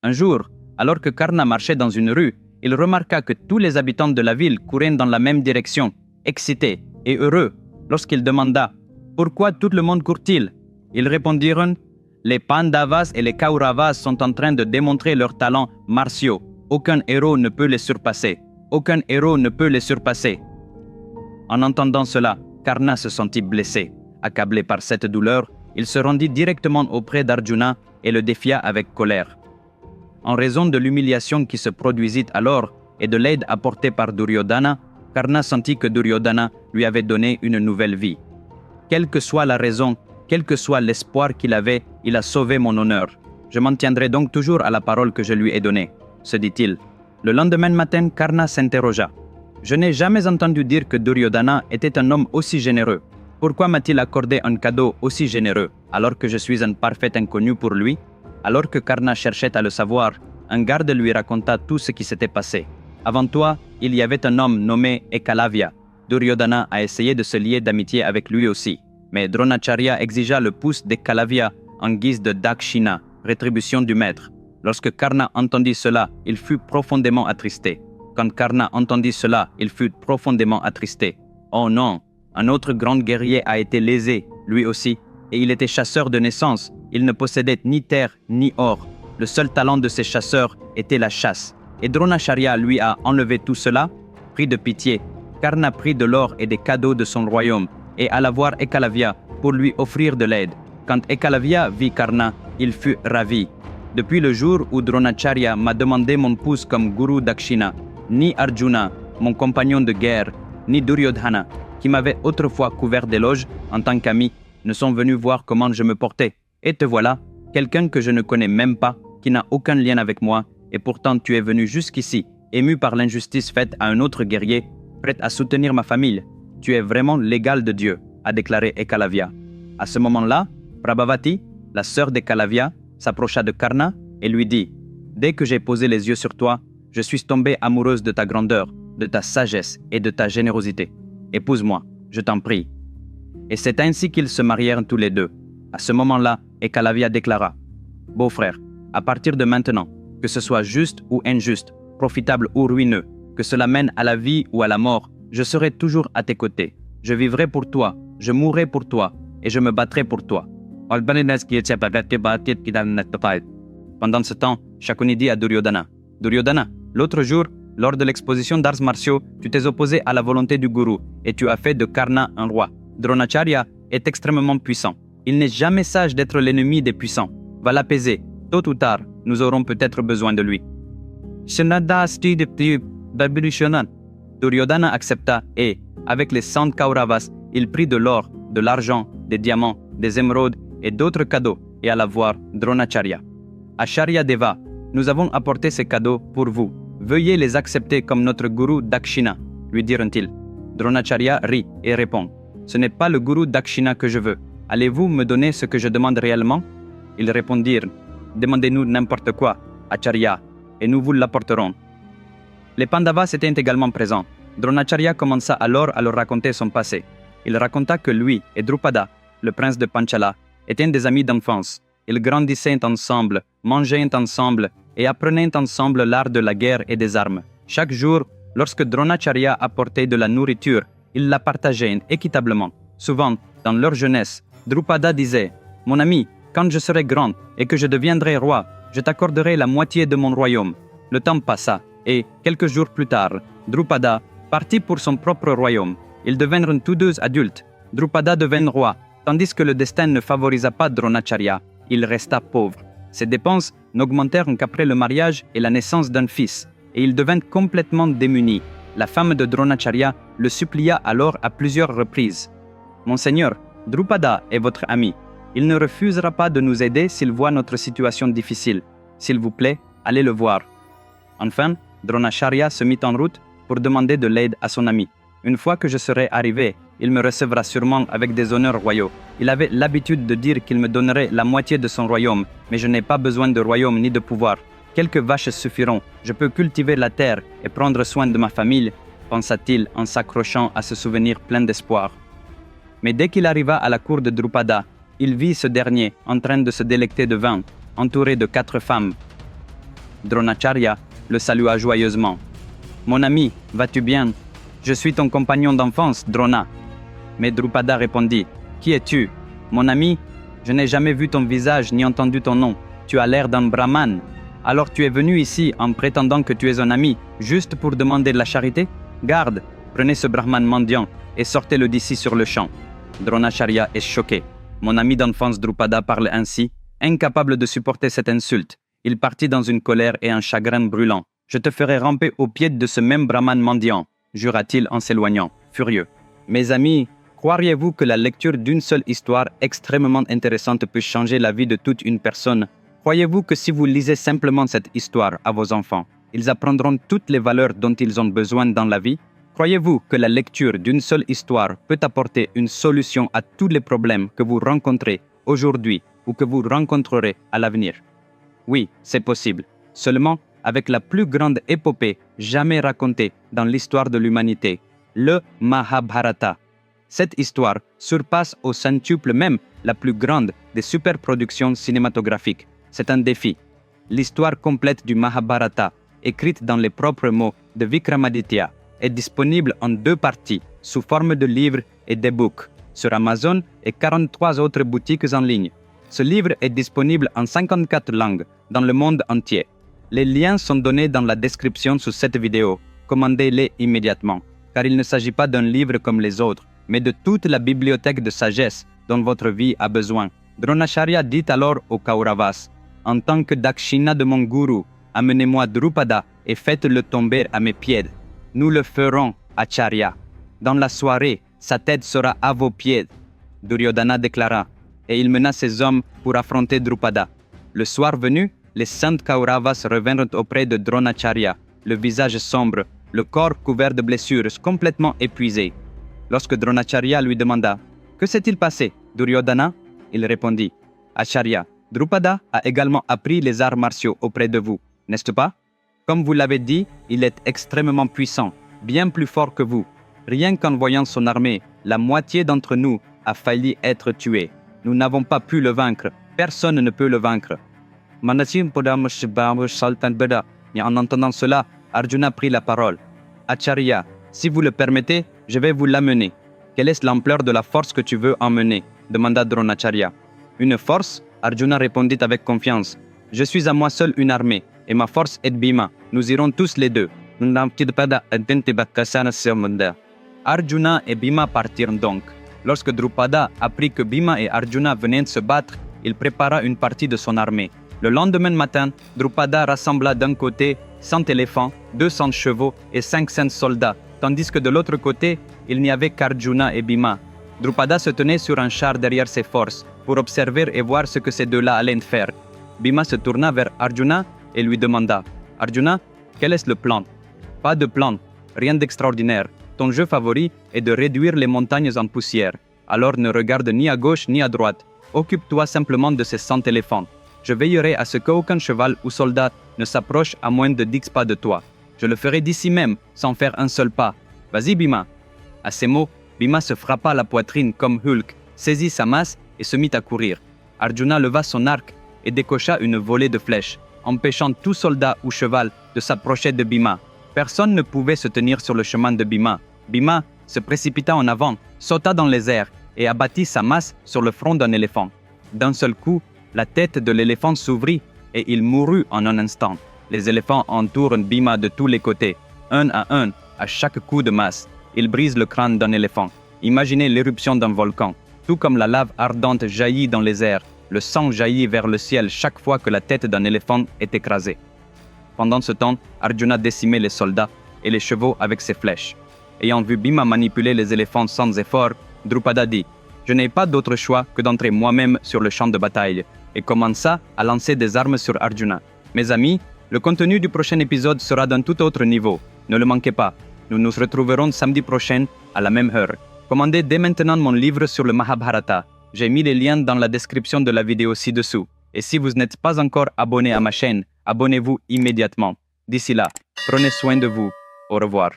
Un jour, alors que Karna marchait dans une rue, il remarqua que tous les habitants de la ville couraient dans la même direction, excités et heureux. Lorsqu'il demanda « Pourquoi tout le monde court-il ?» Ils répondirent « Les Pandavas et les Kauravas sont en train de démontrer leurs talents martiaux. Aucun héros ne peut les surpasser. Aucun héros ne peut les surpasser. » En entendant cela, Karna se sentit blessé. Accablé par cette douleur, il se rendit directement auprès d'Arjuna et le défia avec colère. En raison de l'humiliation qui se produisit alors et de l'aide apportée par Duryodhana, Karna sentit que Duryodhana lui avait donné une nouvelle vie. Quelle que soit la raison, quel que soit l'espoir qu'il avait, il a sauvé mon honneur. Je m'en tiendrai donc toujours à la parole que je lui ai donnée, se dit-il. Le lendemain matin, Karna s'interrogea. Je n'ai jamais entendu dire que Duryodhana était un homme aussi généreux. Pourquoi m'a-t-il accordé un cadeau aussi généreux, alors que je suis un parfait inconnu pour lui? Alors que Karna cherchait à le savoir, un garde lui raconta tout ce qui s'était passé. Avant toi, il y avait un homme nommé Ekalavya. Duryodhana a essayé de se lier d'amitié avec lui aussi. Mais Dronacharya exigea le pouce d'Ekalavya en guise de dakshina, rétribution du maître. Lorsque Karna entendit cela, il fut profondément attristé. Quand Karna entendit cela, il fut profondément attristé. Oh non, un autre grand guerrier a été lésé, lui aussi, et il était chasseur de naissance. Il ne possédait ni terre ni or. Le seul talent de ces chasseurs était la chasse. Et Dronacharya lui a enlevé tout cela. Pris de pitié, Karna prit de l'or et des cadeaux de son royaume et alla voir Ekalavya pour lui offrir de l'aide. Quand Ekalavya vit Karna, il fut ravi. Depuis le jour où Dronacharya m'a demandé mon pouce comme gourou Dakshina, ni Arjuna, mon compagnon de guerre, ni Duryodhana, qui m'avait autrefois couvert d'éloges en tant qu'ami, ne sont venus voir comment je me portais. Et te voilà, quelqu'un que je ne connais même pas, qui n'a aucun lien avec moi, et pourtant tu es venu jusqu'ici, ému par l'injustice faite à un autre guerrier, prêt à soutenir ma famille. Tu es vraiment l'égal de Dieu, a déclaré Ekalavya. À ce moment-là, Prabhavati, la sœur d'Ekalavya, s'approcha de Karna et lui dit « Dès que j'ai posé les yeux sur toi, je suis tombée amoureuse de ta grandeur, de ta sagesse et de ta générosité. Épouse-moi, je t'en prie. » Et c'est ainsi qu'ils se marièrent tous les deux. À ce moment-là, Ekalavya déclara « Beau-frère, à partir de maintenant, que ce soit juste ou injuste, profitable ou ruineux, que cela mène à la vie ou à la mort, je serai toujours à tes côtés. Je vivrai pour toi, je mourrai pour toi, et je me battrai pour toi. » Pendant ce temps, Shakuni dit à Duryodhana « Duryodhana, l'autre jour, lors de l'exposition d'arts martiaux, tu t'es opposé à la volonté du gourou et tu as fait de Karna un roi. Dronacharya est extrêmement puissant. Il n'est jamais sage d'être l'ennemi des puissants. Va l'apaiser. Tôt ou tard, nous aurons peut-être besoin de lui. » Duryodhana accepta et, avec les 100 Kauravas, il prit de l'or, de l'argent, des diamants, des émeraudes et d'autres cadeaux et alla voir Dronacharya. « Acharya Deva, nous avons apporté ces cadeaux pour vous. Veuillez les accepter comme notre gourou Dakshina, lui dirent-ils. Dronacharya rit et répond « Ce n'est pas le gourou Dakshina que je veux. Allez-vous me donner ce que je demande réellement ?» Ils répondirent « Demandez-nous n'importe quoi, Acharya, et nous vous l'apporterons. » Les Pandavas étaient également présents. Dronacharya commença alors à leur raconter son passé. Il raconta que lui et Drupada, le prince de Panchala, étaient des amis d'enfance. Ils grandissaient ensemble, mangeaient ensemble et apprenaient ensemble l'art de la guerre et des armes. Chaque jour, lorsque Dronacharya apportait de la nourriture, ils la partageaient équitablement. Souvent, dans leur jeunesse, Drupada disait « Mon ami, quand je serai grand et que je deviendrai roi, je t'accorderai la moitié de mon royaume. » Le temps passa et, quelques jours plus tard, Drupada partit pour son propre royaume. Ils devinrent tous deux adultes. Drupada devint roi, tandis que le destin ne favorisa pas Dronacharya. Il resta pauvre. Ses dépenses n'augmentèrent qu'après le mariage et la naissance d'un fils, et il devint complètement démuni. La femme de Dronacharya le supplia alors à plusieurs reprises. « Monseigneur, Drupada est votre ami. Il ne refusera pas de nous aider s'il voit notre situation difficile. S'il vous plaît, allez le voir. » Enfin, Dronacharya se mit en route pour demander de l'aide à son ami. « Une fois que je serai arrivé, il me recevra sûrement avec des honneurs royaux. Il avait l'habitude de dire qu'il me donnerait la moitié de son royaume, mais je n'ai pas besoin de royaume ni de pouvoir. Quelques vaches suffiront. Je peux cultiver la terre et prendre soin de ma famille, pensa-t-il en s'accrochant à ce souvenir plein d'espoir. Mais dès qu'il arriva à la cour de Drupada, il vit ce dernier en train de se délecter de vin, entouré de 4 femmes. Dronacharya le salua joyeusement. « Mon ami, vas-tu bien? Je suis ton compagnon d'enfance, Drona. » Mais Drupada répondit, « Qui es-tu? Mon ami, je n'ai jamais vu ton visage ni entendu ton nom. Tu as l'air d'un brahman. Alors tu es venu ici en prétendant que tu es un ami, juste pour demander de la charité? Garde, prenez ce brahman mendiant et sortez-le d'ici sur le champ. » Dronacharya est choqué. Mon ami d'enfance Drupada parle ainsi, incapable de supporter cette insulte. Il partit dans une colère et un chagrin brûlant. « Je te ferai ramper aux pieds de ce même brahman mendiant, » jura-t-il en s'éloignant, furieux. Mes amis, croiriez-vous que la lecture d'une seule histoire extrêmement intéressante peut changer la vie de toute une personne? Croyez-vous que si vous lisez simplement cette histoire à vos enfants, ils apprendront toutes les valeurs dont ils ont besoin dans la vie? Croyez-vous que la lecture d'une seule histoire peut apporter une solution à tous les problèmes que vous rencontrez aujourd'hui ou que vous rencontrerez à l'avenir? Oui, c'est possible. Seulement avec la plus grande épopée jamais racontée dans l'histoire de l'humanité, le Mahabharata. Cette histoire surpasse au centuple même la plus grande des superproductions cinématographiques. C'est un défi. L'histoire complète du Mahabharata, écrite dans les propres mots de Vikramaditya, est disponible en 2 parties, sous forme de livres et d'e-books, sur Amazon et 43 autres boutiques en ligne. Ce livre est disponible en 54 langues dans le monde entier. Les liens sont donnés dans la description sous cette vidéo. Commandez-les immédiatement, car il ne s'agit pas d'un livre comme les autres, mais de toute la bibliothèque de sagesse dont votre vie a besoin. Dronacharya dit alors aux Kauravas, « En tant que dakshina de mon gourou, amenez-moi Drupada et faites-le tomber à mes pieds. Nous le ferons, Acharya. Dans la soirée, sa tête sera à vos pieds. » Duryodhana déclara, et il mena ses hommes pour affronter Drupada. Le soir venu, les 5 Kauravas revinrent auprès de Dronacharya, le visage sombre, le corps couvert de blessures, complètement épuisé. Lorsque Dronacharya lui demanda « Que s'est-il passé, Duryodhana ?» il répondit « Acharya, Drupada a également appris les arts martiaux auprès de vous, n'est-ce pas? Comme vous l'avez dit, il est extrêmement puissant, bien plus fort que vous. Rien qu'en voyant son armée, la moitié d'entre nous a failli être tuée. Nous n'avons pas pu le vaincre. Personne ne peut le vaincre. » Et en entendant cela, Arjuna prit la parole. « Acharya, si vous le permettez, je vais vous l'amener. Quelle est l'ampleur de la force que tu veux emmener ?» demanda Dronacharya. « Une force ?» Arjuna répondit avec confiance. « Je suis à moi seul une armée, et ma force est Bhima. Nous irons tous les deux. » Arjuna et Bhima partirent donc. Lorsque Drupada apprit que Bhima et Arjuna venaient de se battre, il prépara une partie de son armée. Le lendemain matin, Drupada rassembla d'un côté 100 éléphants, 200 chevaux et 500 soldats, tandis que de l'autre côté, il n'y avait qu'Arjuna et Bhima. Drupada se tenait sur un char derrière ses forces, pour observer et voir ce que ces deux-là allaient faire. Bhima se tourna vers Arjuna et lui demanda « Arjuna, quel est le plan ?»« Pas de plan, rien d'extraordinaire. Ton jeu favori est de réduire les montagnes en poussière. Alors ne regarde ni à gauche ni à droite. Occupe-toi simplement de ces 100 éléphants. Je veillerai à ce qu'aucun cheval ou soldat ne s'approche à moins de 10 pas de toi. Je le ferai d'ici même, sans faire un seul pas. Vas-y, Bhima. » À ces mots, Bhima se frappa la poitrine comme Hulk, saisit sa masse et se mit à courir. Arjuna leva son arc et décocha une volée de flèches, empêchant tout soldat ou cheval de s'approcher de Bhima. Personne ne pouvait se tenir sur le chemin de Bhima. Bhima se précipita en avant, sauta dans les airs et abattit sa masse sur le front d'un éléphant. D'un seul coup, la tête de l'éléphant s'ouvrit et il mourut en un instant. Les éléphants entourent Bhima de tous les côtés, un, à chaque coup de masse. Ils brisent le crâne d'un éléphant. Imaginez l'éruption d'un volcan. Tout comme la lave ardente jaillit dans les airs, le sang jaillit vers le ciel chaque fois que la tête d'un éléphant est écrasée. Pendant ce temps, Arjuna décimait les soldats et les chevaux avec ses flèches. Ayant vu Bhima manipuler les éléphants sans effort, Drupada dit « Je n'ai pas d'autre choix que d'entrer moi-même sur le champ de bataille » et commença à lancer des armes sur Arjuna. Mes amis, le contenu du prochain épisode sera d'un tout autre niveau. Ne le manquez pas. Nous nous retrouverons samedi prochain à la même heure. Commandez dès maintenant mon livre sur le Mahabharata. J'ai mis les liens dans la description de la vidéo ci-dessous. Et si vous n'êtes pas encore abonné à ma chaîne, abonnez-vous immédiatement. D'ici là, prenez soin de vous. Au revoir.